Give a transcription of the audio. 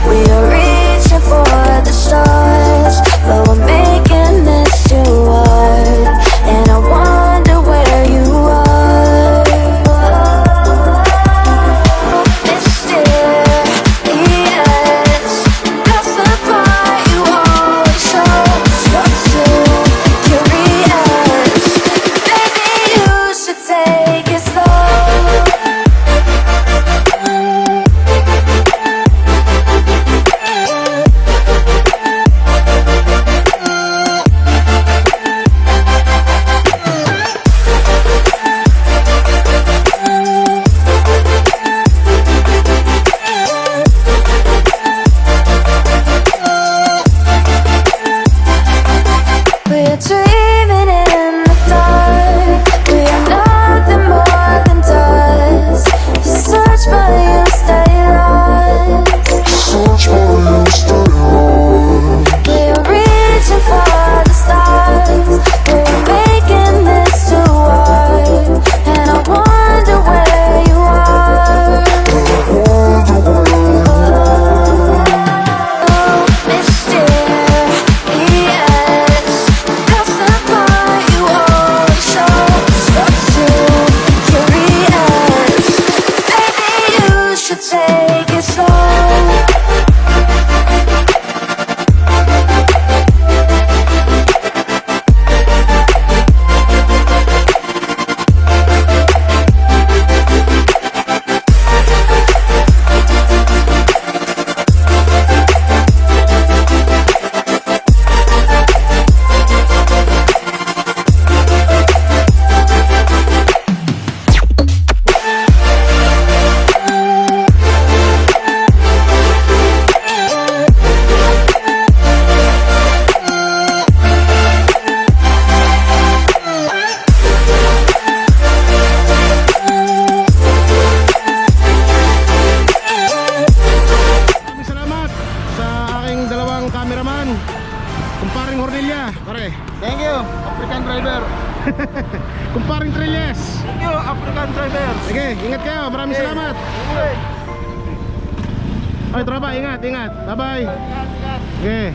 We are reaching for the stars, but we're making this too hard. And I wonder where you are, mysterious. That's the part you always show. You're too curious. Maybe you should take it slow. We're dreaming in the dark. We are nothing more than dust. You search but you stay lost. We are reaching for the stars, but we're making this too hard. And I wonder where you are. Oh, mysterious. That's the part you always show. You're too curious. Maybe you should take it slow. Maraming salamat sa aking dalawang cameraman, kumparing Hornilla, pare. Thank you, African driver. Kumparing Trilles. Thank you, African driver. Sige, ingat kayo. Maraming salamat. Okay. Oy, tropa, ingat, ingat. Bye-bye. Ingat, ingat. Okay.